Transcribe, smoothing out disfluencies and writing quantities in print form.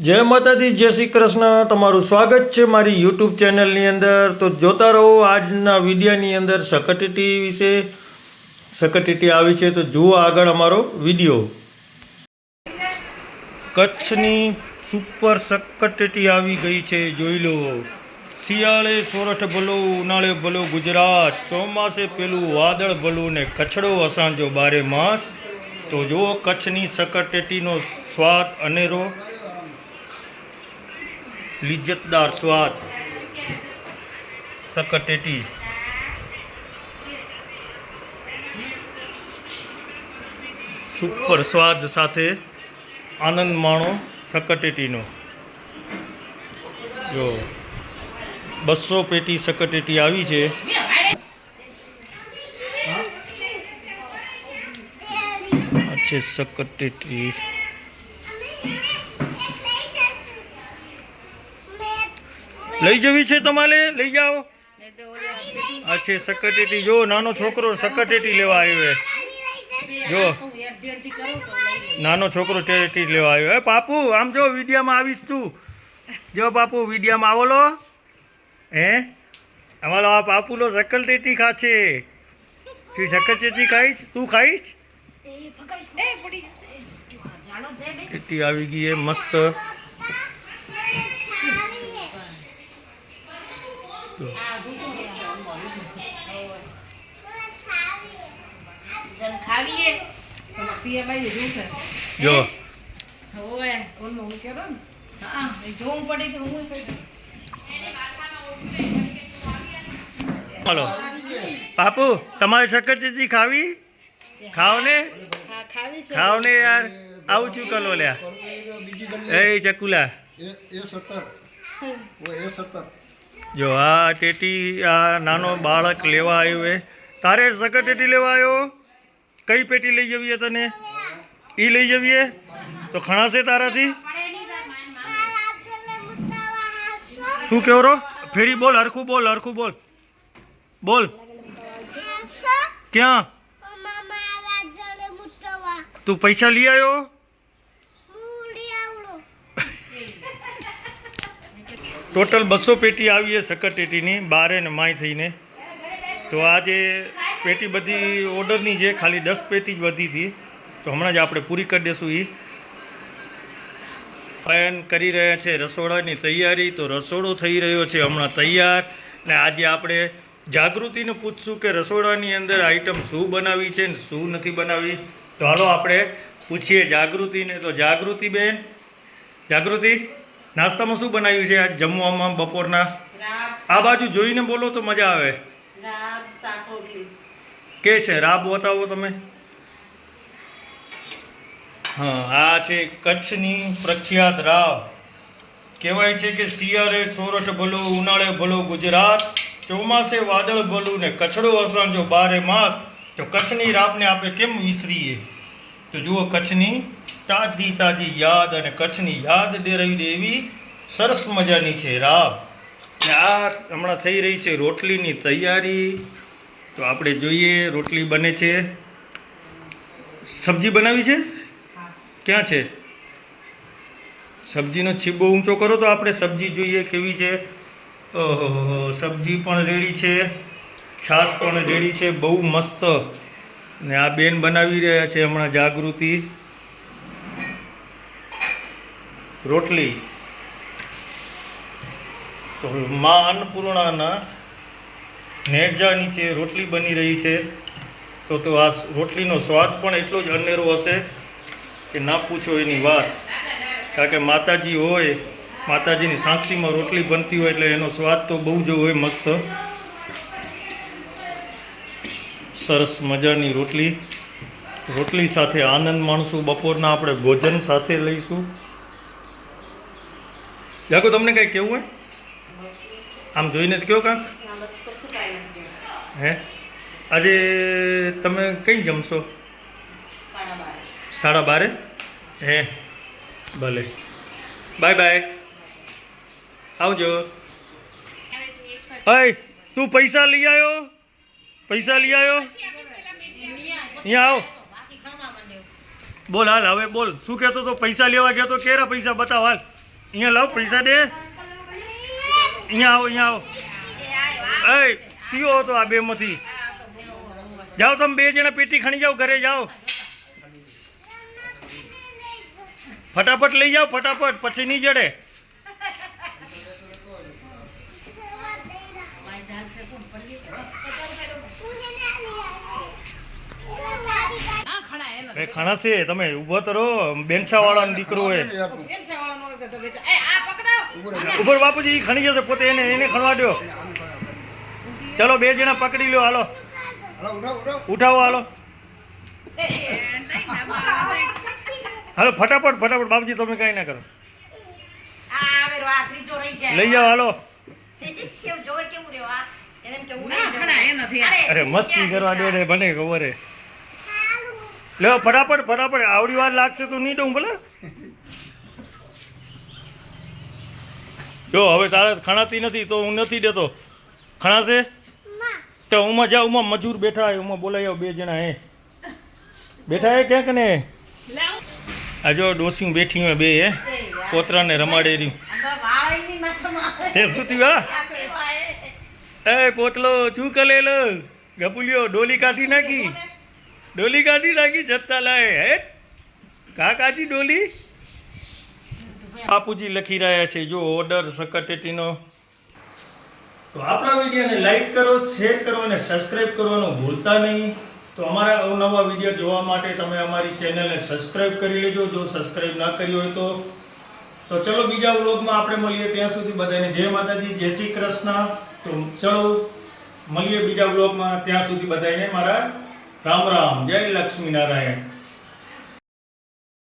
જય માતાજી, જય શ્રી કૃષ્ણ. તમારું સ્વાગત છે મારી યુટ્યુબ ચેનલની અંદર. તો જોતા રહો આજના વિડીયોની અંદર સકટેટી વિશે. સકટેટી આવી છે તો જુઓ આગળ અમારો વિડીયો. કચ્છની સુપર સકટેટી આવી ગઈ છે, જોઈ લો. શિયાળે સોરઠ ભલો, ઉનાળે ભલો ગુજરાત, ચોમાસે પેલું વાદળ ભલું ને કચ્છડો અસાંજો બારે માસ. તો જુઓ કચ્છની સકટેટીનો સ્વાદ અનેરો, લિજ્જતદાર સ્વાદ. સકટેટી સુપર સ્વાદ સાથે આનંદ માણો સકટેટીનો. જો 200 પેટી સકટેટી આવી છે. આ છે સકટેટી. લઈ જવી છે તમારે? લઈ જાઓ. આ છે સકટેટી. જો નાનો છોકરો સકટેટી લેવા આવ્યો. જો નાનો છોકરો ટેટી લેવા આવ્યો. હે પાપુ, આમ જો વિડીયામાં આવીશ તું. જો પાપુ વિડીયામાં આવેલો. હે અમારો આ પાપુલો સકટેટી ખાશે. તું સકટેટી ખાઈશ? તું ખાઈશ? ટેટી આવી ગઈ એ મસ્ત. જો હાલો પાપુ, તમારે સકટેટી ખાવી? ખાવ ને, ખાવ ને યાર. આવું છું કલો લ્યા. એ ચકુલા, જો આ ટેટી આ નાનો બાળક લેવા આવ્યો હે. તારે સકટેટી લેવા આવ્યો? કઈ પેટી લઈ જવીએ તને? એ લઈ જવીએ તો ખણાશે તારાથી? શું કહેવો રો? ફેરી બોલ, હરખું બોલ, હરખું બોલ. બોલ ક્યાં? તું પૈસા લઈ આવ્યો? ટોટલ 200 પેટી આવી છે સકટેટીની, બારે ને માય થઈને. તો આ જે પેટી બધી ઓર્ડરની છે, ખાલી 10 પેટી જ વધી હતી. તો હમણાં જ આપણે પૂરી કરી દઈશું. એ પાયન કરી રહ્યા છે રસોડાની તૈયારી. તો રસોડો થઈ રહ્યો છે હમણાં તૈયાર. ને આજે આપણે જાગૃતિને પૂછશું કે રસોડાની અંદર આઈટમ શું બનાવી છે ને શું નથી બનાવી. તો હાલો આપણે પૂછીએ જાગૃતિને. તો જાગૃતિ બેન, જાગૃતિ, નાસ્તામાં શું બનાવ્યું છે આજ જમવામાં બપોરના? આ બાજુ જોઈને બોલો તો મજા આવે. કે છે રાબ બતાવો તમે. હા, આ છે કચ્છની પ્રખ્યાત રાબ. કહેવાય છે કે શિયાળે સોરઠ ભલો, ઉનાળે ભલો ગુજરાત, ચોમાસે વાદળ ભલું ને કચ્છડો અસાંજો બારે માસ. તો કચ્છની રાબને આપણે કેમ વિસરીએ? તો જુઓ કચ્છની તાજી તાજી યાદ અને કચ્છની યાદ દેરાવી દે એવી સરસ મજાની છે રાબ. ને આ હમણાં થઈ રહી છે રોટલીની તૈયારી. તો આપણે જોઈએ રોટલી બને છે. સબ્જી બનાવી છે? ક્યાં છે સબ્જીનો છીબો? ઊંચો કરો તો આપણે સબ્જી જોઈએ કેવી છે. ઓહો, સબ્જી પણ રેડી છે, છાશ પણ રેડી છે, બહુ મસ્ત. ને આ બેન બનાવી રહ્યા છે હમણાં જાગૃતિ રોટલી. તો મા અન્નપૂર્ણાના નેજા નીચે રોટલી બની રહી છે. તો આ રોટલીનો સ્વાદ પણ એટલો જ અનેરો હશે કે ના પૂછો એની વાત. કારણ કે માતાજી હોય, માતાજીની સાક્ષીમાં રોટલી બનતી હોય એટલે એનો સ્વાદ તો બહુ જ હોય મસ્ત. સરસ મજાની રોટલી. રોટલી સાથે આનંદ માણશું. બપોરના આપણે ભોજન સાથે લઈશું. જાગો, તમને કંઈ કહેવું હોય? આમ જોઈને જ કહો કાંક. હે આજે તમે કઈ જમશો? 12:30. હે ભલે, બાય બાય, આવજો. હય તું પૈસા લઈ આવ્યો? પૈસા લઈ આવ્યો? અહીંયા આવ. બોલ હાલ, હવે બોલ. શું કહેતો તો? પૈસા લેવા ગયો તો? કેરા પૈસા બતાવ હાલ. અહીંયા લાવ પૈસા દે, અહીંયા આવો એ કયો હતો આ બેમાંથી? જાઓ તમે બે જણા પેટી ખણી જાઓ, ઘરે જાઓ, ફટાફટ લઈ જાઓ, ફટાફટ, પછી નહીં જડે. ખાણા છે, તમે ઉભો તો રહો, બેનસા વાળાનો દીકરો હોય. ઉપર બાપુજી ખણી જશે પોતે, એને ખણવા દો. ચલો બે જણા પકડી લો, હાલો ઉઠાવો, હાલો હાલો ફટાફટ બાપુજી, તમે કઈ ના કરો, લઈ જાઓ, હાલો. અરે મસ્તી કરવા દો ને, બને ખબર હે. લે ફટાફટ, આવડી વાર લાગશે તો નહીં દઉં ભલે. જો હવે તારે ખણાતી નથી તો હું નથી દેતો. ખણાશે તો ઉમાં જાઓ, ઉમાં મજૂર બેઠા હે, ઉમાં બોલાવી આવો, બે જણા હે બેઠા હે ક્યાંક ને. આ જો ડોસિંગ બેઠી હોય બે, હે પોતરાને રમાડે રહ્યું. તે શું થયું? હા એ પોતલો શું કરે લો ગપુલિયો, ડોલી કાઢી નાખી, જત્તા લાય હે કાકાજી ડોલી. બાપુજી લખી રહ્યા છે જો ઓર્ડર સકટેટીનો. તો આપણા વિડીયોને લાઈક કરો, શેર કરો અને સબસ્ક્રાઈબ કરવાનું ભૂલતા નહીં. તો અમારા અવનવા વિડીયો જોવા માટે તમે અમારી ચેનલને સબસ્ક્રાઈબ કરી લેજો, જો સબસ્ક્રાઈબ ના કરી હોય તો. તો ચલો બીજા વ્લોગમાં આપણે મળીએ, ત્યાં સુધી બધાને જય માતાજી, જય શ્રી કૃષ્ણ. તો ચલો મળીએ બીજા વ્લોગમાં, ત્યાં સુધી બધાને મારા રામ રામ, જય લક્ષ્મી નારાયણ.